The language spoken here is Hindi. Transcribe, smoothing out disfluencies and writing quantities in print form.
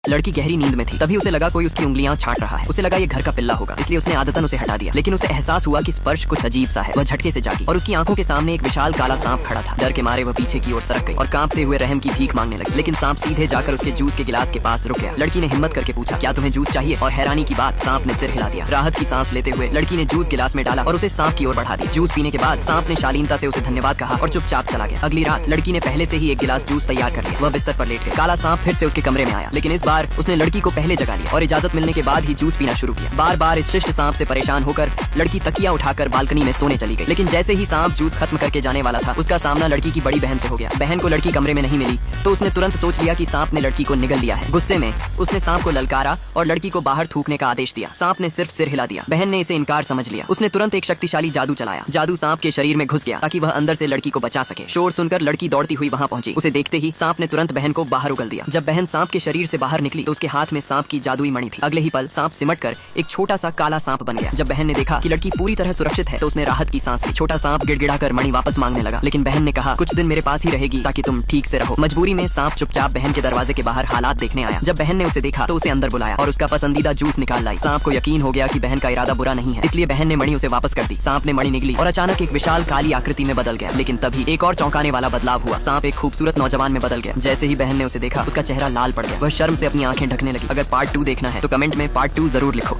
लड़की गहरी नींद में थी। तभी उसे लगा कोई उसकी उंगलियां छाट रहा है। उसे लगा ये घर का पिल्ला होगा, इसलिए उसने आदतन उसे हटा दिया। लेकिन उसे एहसास हुआ कि स्पर्श कुछ अजीब सा है। वह झटके से जागी और उसकी आंखों के सामने एक विशाल काला सांप खड़ा था। डर के मारे वह पीछे की ओर सरक गई और कांपते हुए रहम की भीख मांगने लगी। लेकिन सांप सीधे जाकर उसके जूस के गिलास के पास रुक गया। लड़की ने हिम्मत करके पूछा, क्या तुम्हें जूस चाहिए? और हैरानी की बात, सांप ने सिर हिला दिया। राहत की सांस लेते हुए लड़की ने जूस गिलास में डाला और उसे सांप की ओर बढ़ा दिया। जूस पीने के बाद सांप ने शालीनता से उसे धन्यवाद कहा और चुपचाप चला गया। अगली रात लड़की ने पहले से ही एक गिलास जूस तैयार कर लिया। वह बिस्तर पर लेट गई। काला सांप फिर से उसके कमरे में आया, लेकिन इस बार उसने लड़की को पहले जगा लिया और इजाजत मिलने के बाद ही जूस पीना शुरू किया। बार बार इस शिष्ट सांप से परेशान होकर लड़की तकिया उठाकर बालकनी में सोने चली गई। लेकिन जैसे ही सांप जूस खत्म करके जाने वाला था, उसका सामना लड़की की बड़ी बहन से हो गया। बहन को लड़की कमरे में नहीं मिली तो उसने तुरंत सोच लिया कि सांप ने लड़की को निगल लिया है। गुस्से में उसने सांप को ललकारा और लड़की को बाहर थूकने का आदेश दिया। सांप ने सिर्फ सिर हिला दिया। बहन ने इसे इनकार समझ लिया। उसने तुरंत एक शक्तिशाली जादू चलाया। जादू सांप के शरीर में घुस गया ताकि वह अंदर से लड़की को बचा सके। शोर सुनकर लड़की दौड़ती हुई वहां पहुंची। उसे देखते ही सांप ने तुरंत बहन को बाहर उगल दिया। जब बहन सांप के शरीर से बाहर निकली तो उसके हाथ में सांप की जादुई मणि थी। अगले ही पल सांप सिमटकर एक छोटा सा काला सांप बन गया। जब बहन ने देखा कि लड़की पूरी तरह सुरक्षित है तो उसने राहत की सांस ली। छोटा सांप गिड़गिड़ाकर मणि वापस मांगने लगा, लेकिन बहन ने कहा, कुछ दिन मेरे पास ही रहेगी ताकि तुम ठीक से रहो। मजबूरी में सांप चुपचाप बहन के दरवाजे के बाहर हालात देखने आया। जब बहन ने उसे देखा तो उसे अंदर बुलाया और उसका पसंदीदा जूस निकाल लाई। सांप को यकीन हो गया कि बहन का इरादा बुरा नहीं है, इसलिए बहन ने मणि उसे वापस कर दी। सांप ने मणि निगली और अचानक एक विशाल काली आकृति में बदल गया। लेकिन तभी एक और चौंकाने वाला बदलाव हुआ। सांप एक खूबसूरत नौजवान में बदल गया। जैसे ही बहन ने उसे देखा, उसका चेहरा लाल पड़ गया। वह शर्म से अपनी आंखें ढकने लगी। अगर पार्ट 2 देखना है तो कमेंट में पार्ट 2 जरूर लिखो।